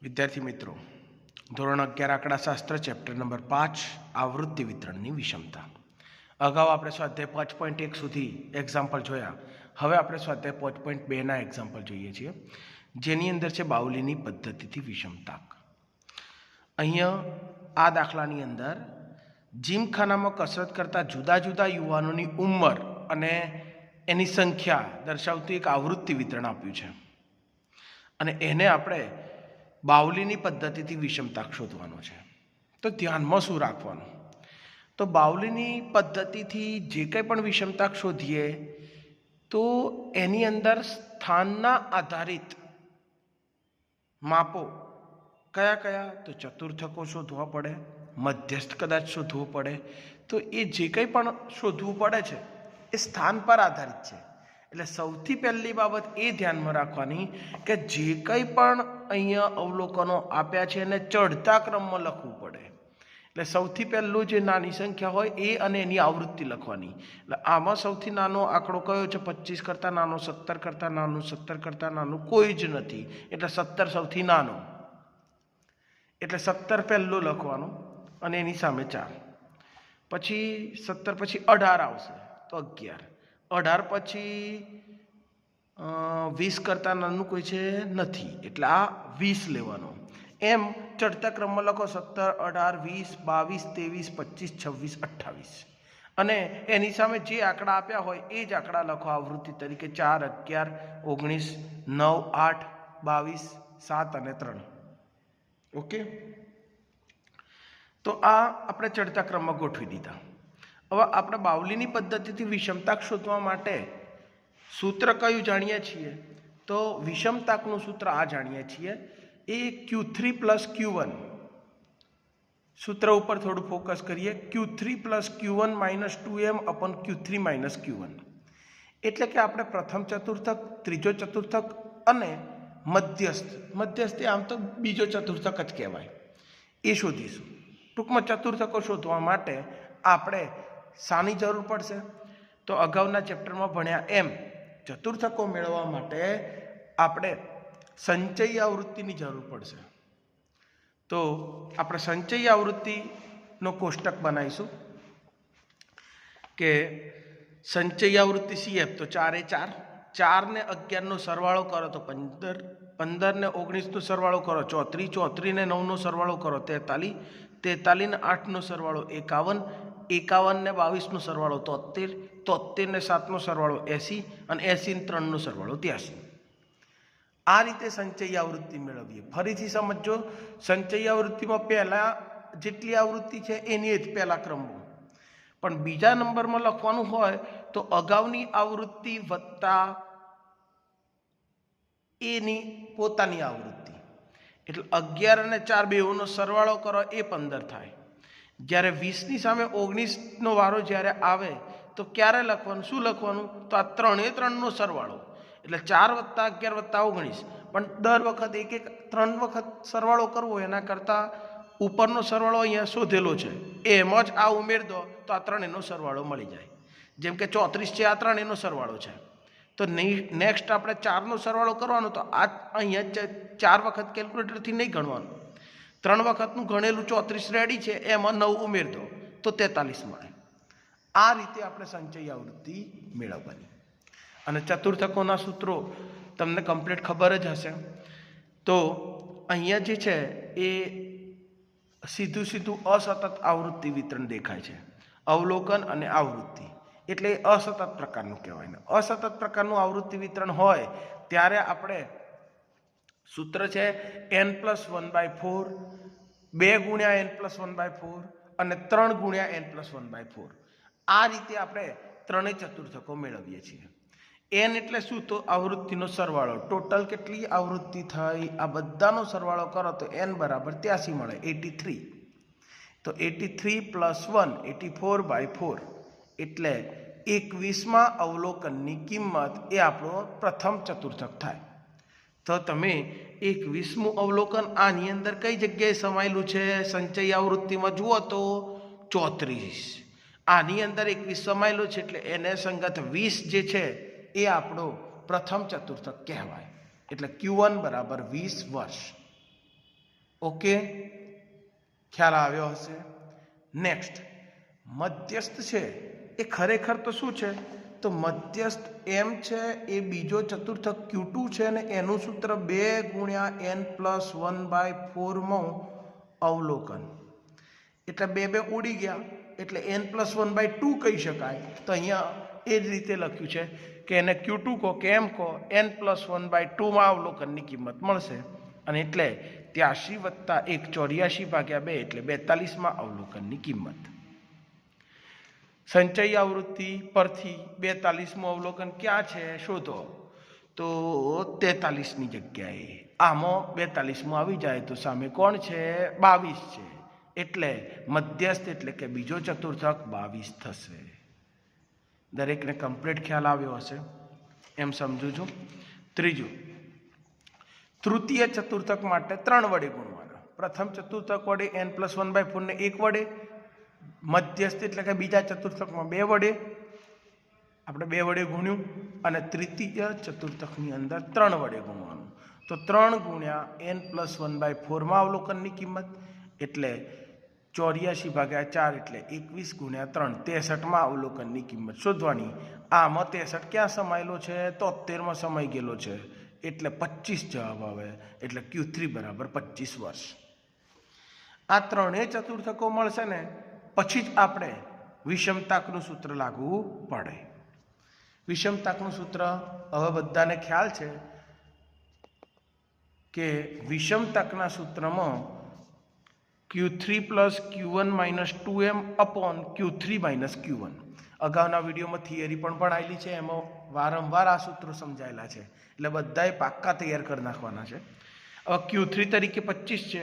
વિદ્યાર્થી મિત્રો, ધોરણ 11 આંકડાશાસ્ત્ર ચેપ્ટર નંબર 5 આવૃત્તિ વિતરણની વિષમતા. અગાઉ આપણે સ્વાધ્યાય 5.1 સુધી એક્ઝામ્પલ જોયા. હવે આપણે સ્વાધ્યાય 5.2ના એક્ઝામ્પલ જોઈએ છીએ, જેની અંદર છે બાઉલીની પદ્ધતિથી વિષમતા. અહીંયા આ દાખલાની અંદર જીમખાનામાં કસરત કરતા જુદા જુદા યુવાનોની ઉંમર અને એની સંખ્યા દર્શાવતું એક આવૃત્તિ વિતરણ આપ્યું છે, અને એને આપણે બાઉલીની પદ્ધતિથી વિષમતા શોધવાનો છે. તો ધ્યાનમાં શું રાખવાનું? તો બાઉલીની પદ્ધતિથી જે કંઈ પણ વિષમતા શોધીએ તો એની અંદર સ્થાનના આધારિત માપો કયા કયા? તો ચતુર્થકો શોધવા પડે, મધ્યસ્થ કદાચ શોધવું પડે. તો એ જે કંઈ પણ શોધવું પડે છે એ સ્થાન પર આધારિત છે. એટલે સૌથી પહેલી બાબત એ ધ્યાનમાં રાખવાની કે જે કંઈ પણ અહીંયા અવલોકનો આપ્યા છે એને ચડતા ક્રમમાં લખવું પડે. એટલે સૌથી પહેલું જે નાની સંખ્યા હોય એ અને એની આવૃત્તિ લખવાની. એટલે આમાં સૌથી નાનો આંકડો કયો છે? 25 કરતાં નાનો, 17 કરતાં નાનું, 17 કરતાં નાનું કોઈ જ નથી. એટલે 17 સૌથી નાનો. એટલે 17 પહેલું લખવાનું અને એની સામે 4. પછી 17 પછી 18 આવશે તો 11. 18 પછી 20 કરતાં નાનું કોઈ છે નથી, એટલે આ 20 લેવાનો. એમ ચડતા ક્રમમાં લખો 17, 18, 20, 22, 23, 25, 26, 28. અને એની સામે જે આંકડા આપ્યા હોય એ જ આંકડા લખો આવૃત્તિ તરીકે. 4, 11, 19, 9, 8, 22, 7 અને 3. ઓકે, તો આ આપણે ચડતા ક્રમમાં ગોઠવી દીધા. હવે આપણે બાઉલીની પદ્ધતિથી વિષમતાક શોધવા માટે સૂત્ર કયું જાણીએ છીએ? તો વિષમતાકનું સૂત્ર આ જાણીએ છીએ, એ Q3 + Q1. સૂત્ર ઉપર થોડું ફોકસ કરીએ. Q3 + Q1 - 2m/ Q3 - Q1. એટલે કે આપણે પ્રથમ ચતુર્થક, ત્રીજો ચતુર્થક અને મધ્યસ્થ આમ તો બીજો ચતુર્થક જ કહેવાય, એ શોધીશું. ટૂંકમાં ચતુર્થકો શોધવા માટે આપણે શાની જરૂર પડશે? તો અગાઉના ચેપ્ટરમાં ભણ્યા એમ ચતુર્થકો મેળવવા માટે આપણે સંચયી આવૃત્તિની જરૂર પડશે. તો આપણે સંચયી આવૃત્તિનો કોષ્ટક બનાવીશું કે સંચયી આવૃત્તિ CF. તો 4 એ 4, 4 ને 11નો સરવાળો કરો તો 15, 15 ને 19નો સરવાળો કરો 34, 34 ને 9નો સરવાળો કરો 43, 43 ને 8નો સરવાળો 51, 51 ને 22નો સરવાળો 73, 73 ને 7નો સરવાળો 80 અને 80 ને 3નો સરવાળો 83. આ રીતે સંચયી આવૃત્તિ મેળવીએ. ફરીથી સમજો, સંચયી આવૃત્તિમાં પહેલા જેટલી આવૃત્તિ છે એની જ પહેલા ક્રમમાં, પણ બીજા નંબરમાં લખવાનું હોય તો અગાઉની આવૃત્તિ વત્તા એની પોતાની આવૃત્તિ. એટલે 11 અને 4 બેઓનો સરવાળો કરો એ 15 થાય. જ્યારે 20ની સામે 19નો વારો જ્યારે આવે તો ક્યારે લખવાનું? શું લખવાનું? તો આ 3 એ 3નો સરવાળો. એટલે 4 + 11 + 19. પણ દર વખત એક 3 વખત સરવાળો કરવો એના કરતાં ઉપરનો સરવાળો અહીંયા શોધેલો છે એમ જ આ ઉમેર દો તો આ 3 સરવાળો મળી જાય. જેમ કે 34 છે, આ 3 સરવાળો છે. તો નેક્સ્ટ આપણે 4નો સરવાળો કરવાનો, તો આ અહીંયા 4 વખત કેલ્ક્યુલેટરથી નહીં ગણવાનું. 3 વખતનું ગણેલું 34 રેડી છે, એમાં 9 ઉમેર દો તો 43 મળે. આ રીતે આપણે સંચયી આવૃત્તિ મેળવવાની. અને ચતુર્થકોના સૂત્રો તમને કમ્પ્લીટ ખબર જ હશે. તો અહીંયા જે છે એ સીધું અસતત આવૃત્તિ વિતરણ દેખાય છે. અવલોકન અને આવૃત્તિ એટલે એ અસતત પ્રકારનું કહેવાય ને. અસતત પ્રકારનું આવૃત્તિ વિતરણ હોય ત્યારે આપણે સૂત્ર છે n + 1/4, 2 × n + 1/4 અને 3 × n + 1/4. આ રીતે આપણે ત્રણેય ચતુર્થકો મેળવીએ છીએ. n એટલે શું? તો આવૃત્તિનો સરવાળો. ટોટલ કેટલી આવૃત્તિ થઈ આ બધાનો સરવાળો કરો તો n = 83 મળે, 83. તો 83 + 1 84/4 એટલે 21માં અવલોકનની કિંમત એ આપણો પ્રથમ ચતુર્થક થાય. તો તમે 21મું અવલોકન આની અંદર કઈ જગ્યાએ સમાયેલું છે? સંચયી આવૃત્તિમાં જુઓ તો 34. આની અંદર 21 સમાયેલું છે, એટલે એને સંગત 20 જે છે એ આપણો પ્રથમ ચતુર્થક કહેવાય. એટલે Q1 = 20 વર્ષ. ઓકે, ખ્યાલ આવ્યો હશે. નેક્સ્ટ, મધ્યસ્થ છે એ ખરેખર તો શું છે? તો મધ્યસ્થ એમ છે એ બીજો ચતુર્થક Q2 છે અને એનું સૂત્ર 2 ગુણ્યા n+1/4 માં અવલોકન. એટલે 2 ઉડી ગયા એટલે n+1/2 કહી શકાય. તો અહીંયા એ જ રીતે લખ્યું છે કે એને Q2 કહો કે એમ કહો, n+1/2 માં અવલોકનની કિંમત મળશે. અને એટલે 83 + 1 84/2 એટલે 42 માં અવલોકનની કિંમત. સંચયી આવૃત્તિ પરથી 42મું અવલોકન ક્યાં છે શોધો. તો 43ની જગ્યાએ આમાં 42મું આવી જાય તો સામે કોણ છે? 22 છે. એટલે મધ્યસ્થ એટલે કે બીજો ચતુર્થક 22 થશે. દરેકને કમ્પ્લીટ ખ્યાલ આવ્યો હશે એમ સમજુ છું. ત્રીજું, તૃતીય ચતુર્થક માટે 3 વડે ગુણવાના. પ્રથમ ચતુર્થક વડે n+1/4 ને 1 વડે, મધ્યસ્થ એટલે કે બીજા ચતુર્થકમાં 2 વડે આપણે 2 વડે ગુણ્યું અને તૃતીય ચતુર્થકની અંદર 3 વડે ગુણવાનું. તો 3 ગુણ્યા n+1/4 માં અવલોકનની કિંમત એટલે 84/4 એટલે 21 ગુણ્યા 3 63 માં અવલોકનની કિંમત શોધવાની. આમાં 63 ક્યાં સમાયેલો છે? 73 માં સમાઈ ગયેલો છે એટલે 25 જવાબ આવે. એટલે Q3 બરાબર 25 વર્ષ. આ ત્રણેય ચતુર્થકો મળશે ને પછી જ આપણે વિષમતાકનું સૂત્ર લાગવું પડે. વિષમતાકનું સૂત્ર હવે બધાને ખ્યાલ છે કે વિષમતાકના સૂત્રમાં Q3 + Q1 - 2m upon Q3 - Q1. અગાઉના વિડીયોમાં થિયરી પણ ભણાયેલી છે, એમાં વારંવાર આ સૂત્રો સમજાયેલા છે એટલે બધાએ પાક્કા તૈયાર કરી નાખવાના છે. હવે Q3 તરીકે 25 છે,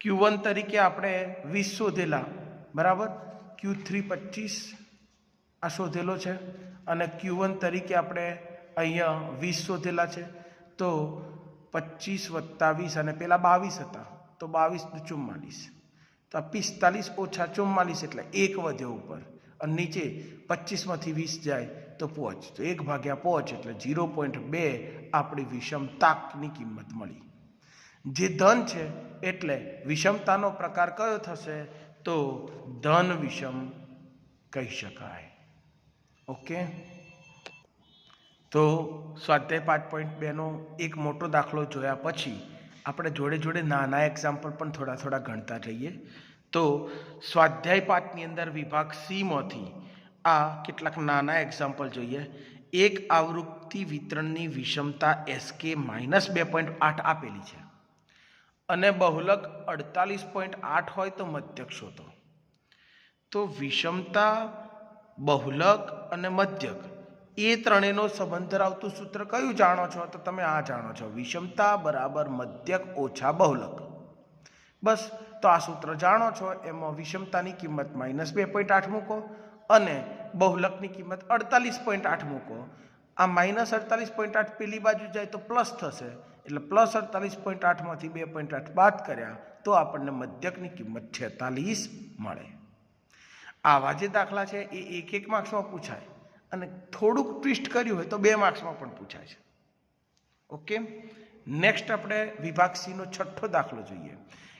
Q1 તરીકે આપણે 20 શોધેલા, બરાબર. Q3 25 આ શોધેલો છે અને Q1 તરીકે આપણે અહીંયા 20 શોધેલા છે. તો 25 + 20 અને પેલા 22 હતા તો 22 × 44, તો 45 - 44 એટલે 1 વધ્યો ઉપર અને નીચે 25 માંથી 20 જાય તો 5, તો 1/5 એટલે 0.2 આપણી વિષમતાકની કિંમત મળી. જે ધન છે એટલે વિષમતાનો પ્રકાર કયો થશે? તો ધન વિષમ કહી શકાય. ઓકે, તો સ્વાધ્યાય 5.2 નો એક મોટો દાખલો જોયા પછી આપણે જોડે જોડે નાના એક્ઝામ્પલ પણ થોડા ગણતા જઈએ. તો સ્વાધ્યાય 5ની અંદર વિભાગ સી માંથી આ કેટલાક નાના એક્ઝામ્પલ જોઈએ. એક આવૃત્તિ વિતરણની વિષમતા SK -2.8 આપેલી છે અને બહુલક 48.8 હોય તો મધ્યક શોધો. તો વિષમતા, બહુલક અને મધ્યક એ ત્રણેયનો સંબંધ ધરાવતું સૂત્ર કયું જાણો છો? તો તમે આ જાણો છો, વિષમતા બરાબર મધ્યક ઓછા બહુલક. બસ, તો આ સૂત્ર જાણો છો. એમાં વિષમતાની કિંમત -2.8 મૂકો અને બહુલકની કિંમત 48.8 મૂકો. આ -48.8 પેલી બાજુ જાય તો પ્લસ થશે એટલે +48.8 માંથી 2.8 બાદ કર્યા તો આપણને મધ્યકની કિંમત 46 મળે. આવા જે દાખલા છે એ 1 માર્ક્સમાં પૂછાય અને થોડુંક ટ્વિસ્ટ કર્યું હોય તો 2 માર્ક્સમાં પણ પૂછાય છે. ઓકે, નેક્સ્ટ આપણે વિભાગ સી નો છઠ્ઠો દાખલો જોઈએ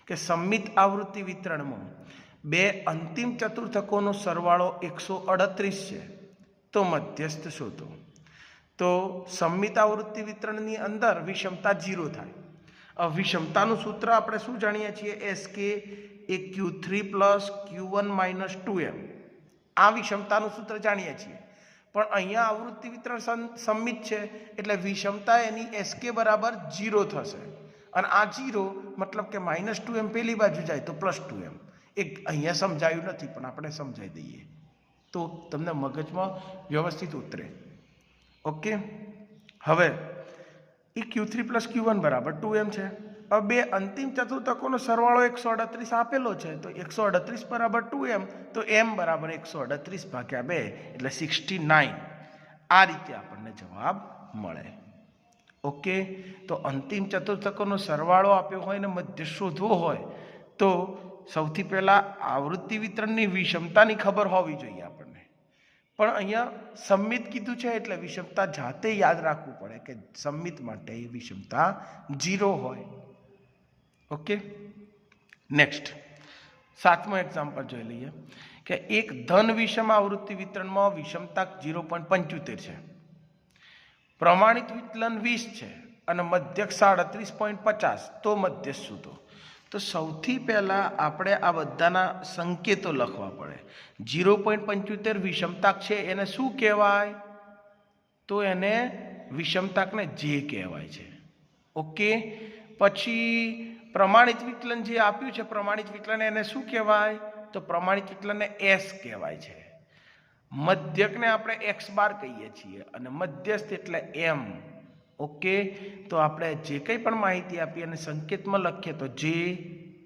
કે સમમિત આવૃત્તિ વિતરણમાં 2 અંતિમ ચતુર્થકોનો સરવાળો 138 છે તો મધ્યસ્થ શોધો. તો સમમિત આવૃત્તિ વિતરણની અંદર વિષમતા 0 થાય. વિષમતાનું સૂત્ર આપણે શું જાણીએ છીએ? SK એ Q3 + Q1 - 2m. આ વિષમતાનું સૂત્ર જાણીએ છીએ. પણ અહીંયા આવૃત્તિ વિતરણ સમમિત છે એટલે વિષમતા એની SK બરાબર 0 થશે અને આ 0 મતલબ કે -2m પેલી બાજુ જાય તો +2m. એક અહીંયા સમજાયું નથી પણ આપણે સમજાવી દઈએ તો તમને મગજમાં વ્યવસ્થિત ઉતરે. ઓકે, હવે એ Q3 + Q1 બરાબર 2m છે. હવે 2 અંતિમ ચતુર્થકોનો સરવાળો 138 આપેલો છે તો 138 બરાબર 2m, તો m બરાબર 138/2 એટલે 69. આ રીતે આપણને જવાબ મળે. ઓકે, તો અંતિમ ચતુર્થકોનો સરવાળો આપ્યો હોય ને મધ્ય શોધવો હોય તો સૌથી પહેલાં આવૃત્તિ વિતરણની વિષમતાની ખબર હોવી જોઈએ આપણને. પણ અહીંયા સમમિત કીધું છે એટલે વિષમતા જાતે યાદ રાખવું પડે કે સમમિત માટે વિષમતા 0 હોય. ઓકે, નેક્સ્ટ 7મો એક્ઝામ્પલ જોઈ લઈએ કે એક ધન વિષમ આવૃત્તિ વિતરણમાં વિષમતા 0.75 છે, પ્રમાણિત વિચલન 20 છે અને મધ્યક 37.50, તો મધ્યક શોધો. તો સૌથી પહેલાં આપણે આ બધાના સંકેતો લખવા પડે. 0.75 વિષમતાક છે એને શું કહેવાય? તો એને વિષમતાકને જે કહેવાય છે. ઓકે. પછી પ્રમાણિત વિચલન જે આપ્યું છે, પ્રમાણિત વિચલન એને શું કહેવાય? તો પ્રમાણિત વિચલનને એસ કહેવાય છે. મધ્યકને આપણે એક્સ બાર કહીએ છીએ અને મધ્યસ્થ એટલે એમ. ઓકે. તો આપણે જે કંઈ પણ માહિતી આપીએ અને સંકેતમાં લખીએ તો જે,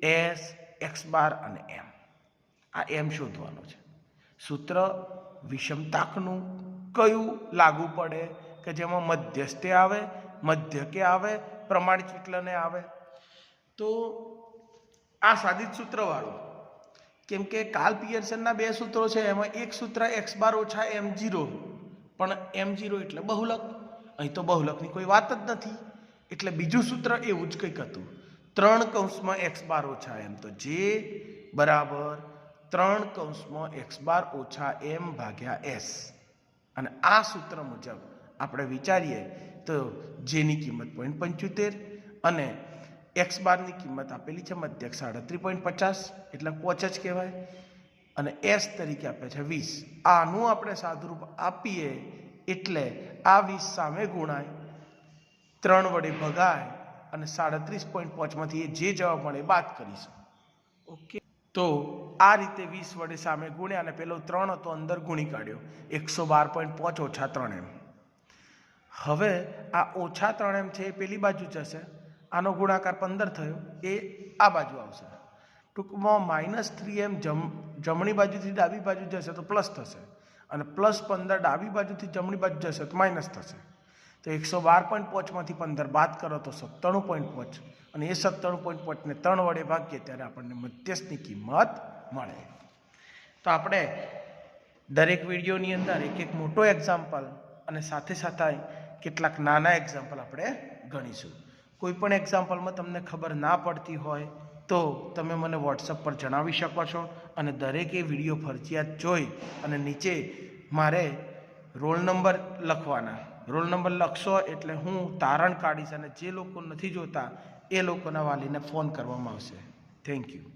એસ, એક્સ બાર અને એમ. આ એમ શોધવાનો છે. સૂત્ર વિષમતાકનું કયું લાગુ પડે કે જેમાં મધ્યસ્થે આવે, મધ્યકે આવે, પ્રમાણિત વિચલને આવે? તો આ સાદિત સૂત્રવાળું, કેમ કે કાર્લ પિયર્સનના 2 સૂત્રો છે, એમાં એક સૂત્ર એક્સ બાર ઓછા m0, પણ m0 એટલે બહુલક. અહીં તો બહુલકની કોઈ વાત જ નથી, એટલે બીજું સૂત્ર એવું જ કંઈક હતું, 3 કૌંસમાં એક્સ બાર ઓછા એમ. તો જે બરાબર 3 કૌંસમાં એક્સ બાર ઓછા એમ ભાગ્યા એસ. અને આ સૂત્ર મુજબ આપણે વિચારીએ તો જેની કિંમત 0.75 અને એક્સ બારની કિંમત આપેલી છે મધ્યક 37.50, એટલે 5 જ કહેવાય, અને એસ તરીકે આપે છે 20. આનું આપણે સાદુરૂપ આપીએ એટલે આ 20 સામે ગુણાય, 3 વડે ભગાય અને 37.5માંથી જે જવાબ મળે બાદ કરીશું. ઓકે. તો આ રીતે 20 વડે સામે ગુણ્યા અને પેલો 3 હતો અંદર ગુણી કાઢ્યો, 112.5 ઓછા 3m. હવે આ ઓછા 3m છે એ પેલી બાજુ જશે, આનો ગુણાકાર 15 થયો એ આ બાજુ આવશે. ટૂંકમાં -3m જમણી બાજુથી ડાબી બાજુ જશે તો પ્લસ થશે, અને +15 ડાબી બાજુથી જમણી બાજુ જશે તો માઇનસ થશે. તો 112.5માંથી 15 બાદ કરો તો 97.5, અને એ 97.5ને 3 વડે ભાગીએ ત્યારે આપણને મધ્યસ્થની કિંમત મળે. તો આપણે દરેક વિડીયોની અંદર એક મોટો એક્ઝામ્પલ અને સાથે સાથે કેટલાક નાના એક્ઝામ્પલ આપણે ગણીશું. કોઈ પણ એક્ઝામ્પલમાં તમને ખબર ના પડતી હોય તો તમે મને વોટ્સઅપ પર જણાવી શકો છો, અને દરેકે વિડીયો ફરજિયાત જોઈ અને નીચે મારે રોલ નંબર લખવાના. રોલ નંબર લખશો એટલે હું તારણ કાઢીશ, અને જે લોકો નથી જોતા એ લોકોના વાલીને ફોન કરવામાં આવશે. Thank you.